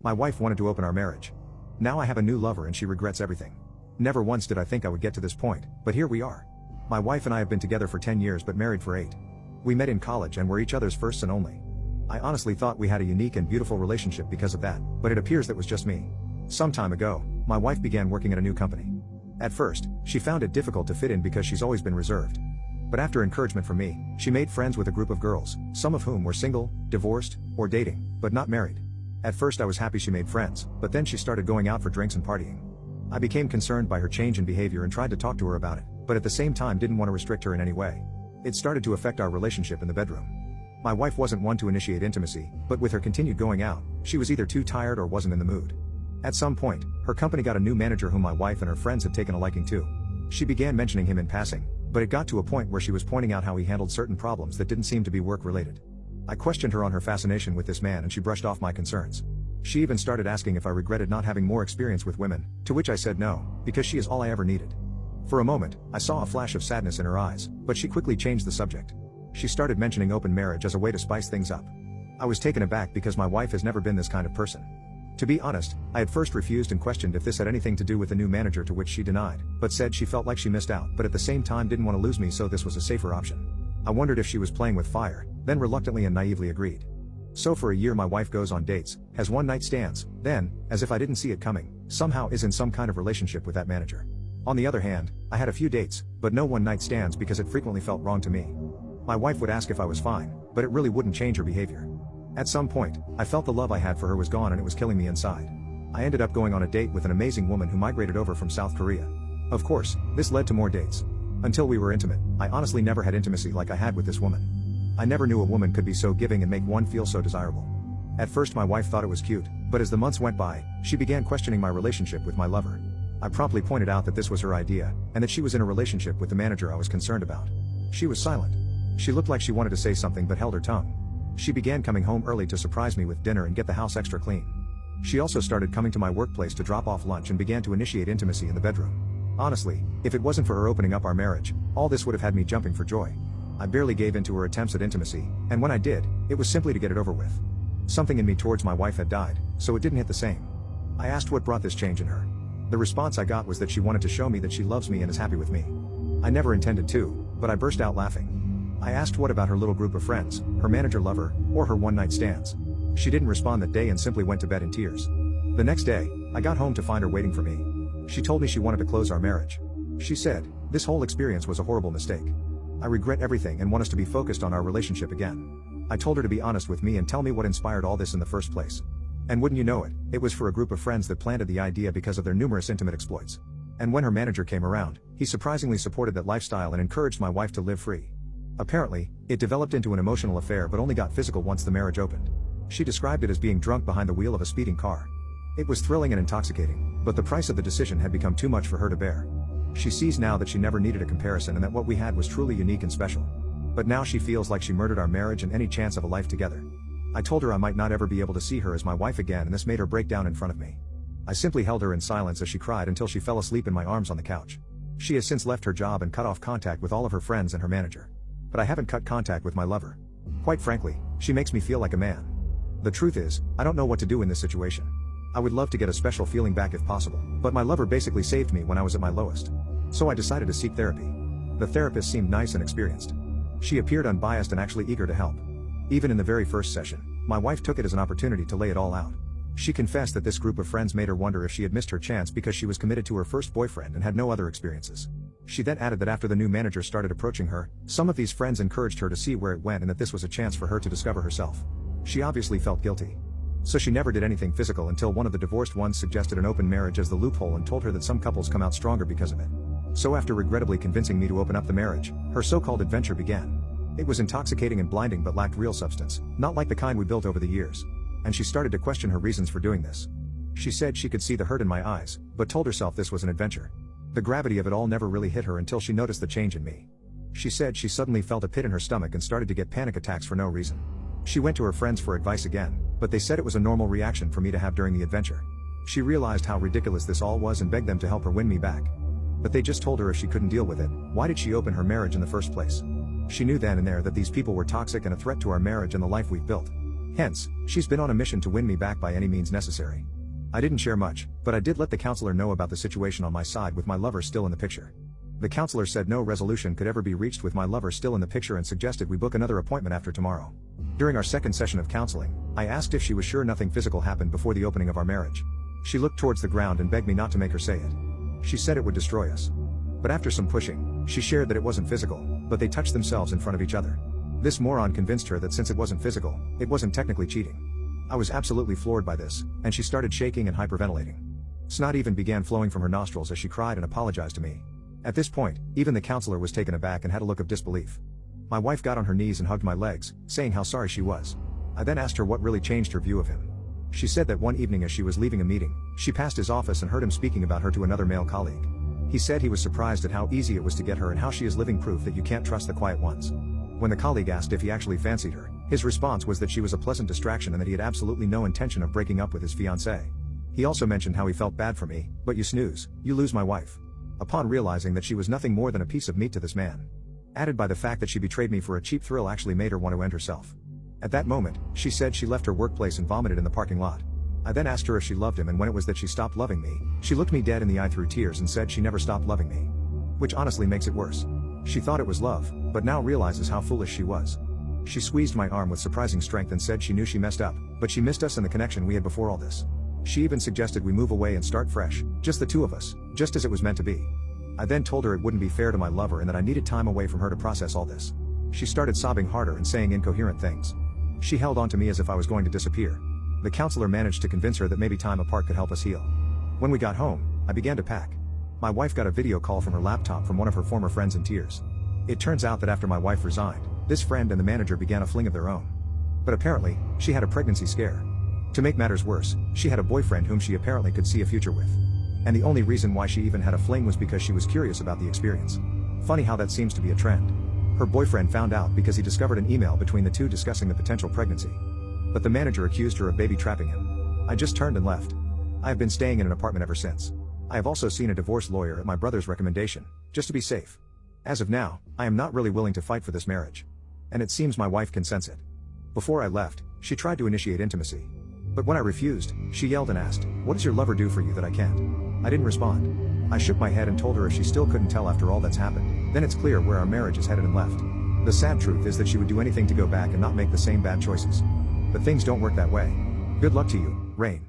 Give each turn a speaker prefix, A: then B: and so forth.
A: My wife wanted to open our marriage. Now I have a new lover and she regrets everything. Never once did I think I would get to this point, but here we are. My wife and I have been together for 10 years but married for 8. We met in college and were each other's first and only. I honestly thought we had a unique and beautiful relationship because of that, but it appears that was just me. Some time ago, my wife began working at a new company. At first, she found it difficult to fit in because she's always been reserved. But after encouragement from me, she made friends with a group of girls, some of whom were single, divorced, or dating, but not married. At first I was happy she made friends, but then she started going out for drinks and partying. I became concerned by her change in behavior and tried to talk to her about it, but at the same time didn't want to restrict her in any way. It started to affect our relationship in the bedroom. My wife wasn't one to initiate intimacy, but with her continued going out, she was either too tired or wasn't in the mood. At some point, her company got a new manager whom my wife and her friends had taken a liking to. She began mentioning him in passing, but it got to a point where she was pointing out how he handled certain problems that didn't seem to be work-related. I questioned her on her fascination with this man and she brushed off my concerns. She even started asking if I regretted not having more experience with women, to which I said no, because she is all I ever needed. For a moment, I saw a flash of sadness in her eyes, but she quickly changed the subject. She started mentioning open marriage as a way to spice things up. I was taken aback because my wife has never been this kind of person. To be honest, I had first refused and questioned if this had anything to do with the new manager, to which she denied, but said she felt like she missed out but at the same time didn't want to lose me, so this was a safer option. I wondered if she was playing with fire, then reluctantly and naively agreed. So for a year my wife goes on dates, has one-night stands, then, as if I didn't see it coming, somehow is in some kind of relationship with that manager. On the other hand, I had a few dates, but no one-night stands because it frequently felt wrong to me. My wife would ask if I was fine, but it really wouldn't change her behavior. At some point, I felt the love I had for her was gone and it was killing me inside. I ended up going on a date with an amazing woman who migrated over from South Korea. Of course, this led to more dates. Until we were intimate, I honestly never had intimacy like I had with this woman. I never knew a woman could be so giving and make one feel so desirable. At first my wife thought it was cute, but as the months went by, she began questioning my relationship with my lover. I promptly pointed out that this was her idea, and that she was in a relationship with the manager I was concerned about. She was silent. She looked like she wanted to say something but held her tongue. She began coming home early to surprise me with dinner and get the house extra clean. She also started coming to my workplace to drop off lunch and began to initiate intimacy in the bedroom. Honestly, if it wasn't for her opening up our marriage, all this would have had me jumping for joy. I barely gave in to her attempts at intimacy, and when I did, it was simply to get it over with. Something in me towards my wife had died, so it didn't hit the same. I asked what brought this change in her. The response I got was that she wanted to show me that she loves me and is happy with me. I never intended to, but I burst out laughing. I asked what about her little group of friends, her manager lover, or her one-night stands. She didn't respond that day and simply went to bed in tears. The next day, I got home to find her waiting for me. She told me she wanted to close our marriage. She said, "This whole experience was a horrible mistake. I regret everything and want us to be focused on our relationship again." I told her to be honest with me and tell me what inspired all this in the first place. And wouldn't you know it, it was for a group of friends that planted the idea because of their numerous intimate exploits. And when her manager came around, he surprisingly supported that lifestyle and encouraged my wife to live free. Apparently, it developed into an emotional affair but only got physical once the marriage opened. She described it as being drunk behind the wheel of a speeding car. It was thrilling and intoxicating, but the price of the decision had become too much for her to bear. She sees now that she never needed a comparison and that what we had was truly unique and special. But now she feels like she murdered our marriage and any chance of a life together. I told her I might not ever be able to see her as my wife again, and this made her break down in front of me. I simply held her in silence as she cried until she fell asleep in my arms on the couch. She has since left her job and cut off contact with all of her friends and her manager. But I haven't cut contact with my lover. Quite frankly, she makes me feel like a man. The truth is, I don't know what to do in this situation. I would love to get a special feeling back if possible, but my lover basically saved me when I was at my lowest. So I decided to seek therapy. The therapist seemed nice and experienced. She appeared unbiased and actually eager to help. Even in the very first session, my wife took it as an opportunity to lay it all out. She confessed that this group of friends made her wonder if she had missed her chance because she was committed to her first boyfriend and had no other experiences. She then added that after the new manager started approaching her, some of these friends encouraged her to see where it went and that this was a chance for her to discover herself. She obviously felt guilty. So she never did anything physical until one of the divorced ones suggested an open marriage as the loophole and told her that some couples come out stronger because of it. So after regrettably convincing me to open up the marriage, her so-called adventure began. It was intoxicating and blinding but lacked real substance, not like the kind we built over the years. And she started to question her reasons for doing this. She said she could see the hurt in my eyes, but told herself this was an adventure. The gravity of it all never really hit her until she noticed the change in me. She said she suddenly felt a pit in her stomach and started to get panic attacks for no reason. She went to her friends for advice again, but they said it was a normal reaction for me to have during the adventure. She realized how ridiculous this all was and begged them to help her win me back. But they just told her if she couldn't deal with it, why did she open her marriage in the first place? She knew then and there that these people were toxic and a threat to our marriage and the life we've built. Hence, she's been on a mission to win me back by any means necessary. I didn't share much, but I did let the counselor know about the situation on my side with my lover still in the picture. The counselor said no resolution could ever be reached with my lover still in the picture and suggested we book another appointment after tomorrow. During our second session of counseling, I asked if she was sure nothing physical happened before the opening of our marriage. She looked towards the ground and begged me not to make her say it. She said it would destroy us. But after some pushing, she shared that it wasn't physical, but they touched themselves in front of each other. This moron convinced her that since it wasn't physical, it wasn't technically cheating. I was absolutely floored by this, and she started shaking and hyperventilating. Snot even began flowing from her nostrils as she cried and apologized to me. At this point, even the counselor was taken aback and had a look of disbelief. My wife got on her knees and hugged my legs, saying how sorry she was. I then asked her what really changed her view of him. She said that one evening as she was leaving a meeting, she passed his office and heard him speaking about her to another male colleague. He said he was surprised at how easy it was to get her and how she is living proof that you can't trust the quiet ones. When the colleague asked if he actually fancied her, his response was that she was a pleasant distraction and that he had absolutely no intention of breaking up with his fiancée. He also mentioned how he felt bad for me, but you snooze, you lose my wife. Upon realizing that she was nothing more than a piece of meat to this man. Added by the fact that she betrayed me for a cheap thrill actually made her want to end herself. At that moment, she said she left her workplace and vomited in the parking lot. I then asked her if she loved him, and when it was that she stopped loving me, she looked me dead in the eye through tears and said she never stopped loving me. Which honestly makes it worse. She thought it was love, but now realizes how foolish she was. She squeezed my arm with surprising strength and said she knew she messed up, but she missed us and the connection we had before all this. She even suggested we move away and start fresh, just the two of us, just as it was meant to be. I then told her it wouldn't be fair to my lover and that I needed time away from her to process all this. She started sobbing harder and saying incoherent things. She held on to me as if I was going to disappear. The counselor managed to convince her that maybe time apart could help us heal. When we got home, I began to pack. My wife got a video call from her laptop from one of her former friends in tears. It turns out that after my wife resigned, this friend and the manager began a fling of their own. But apparently, she had a pregnancy scare. To make matters worse, she had a boyfriend whom she apparently could see a future with. And the only reason why she even had a fling was because she was curious about the experience. Funny how that seems to be a trend. Her boyfriend found out because he discovered an email between the two discussing the potential pregnancy. But the manager accused her of baby trapping him. I just turned and left. I have been staying in an apartment ever since. I have also seen a divorce lawyer at my brother's recommendation, just to be safe. As of now, I am not really willing to fight for this marriage. And it seems my wife can sense it. Before I left, she tried to initiate intimacy. But when I refused, she yelled and asked, "What does your lover do for you that I can't?" I didn't respond. I shook my head and told her if she still couldn't tell after all that's happened, then it's clear where our marriage is headed and left. The sad truth is that she would do anything to go back and not make the same bad choices. But things don't work that way. Good luck to you, Rain.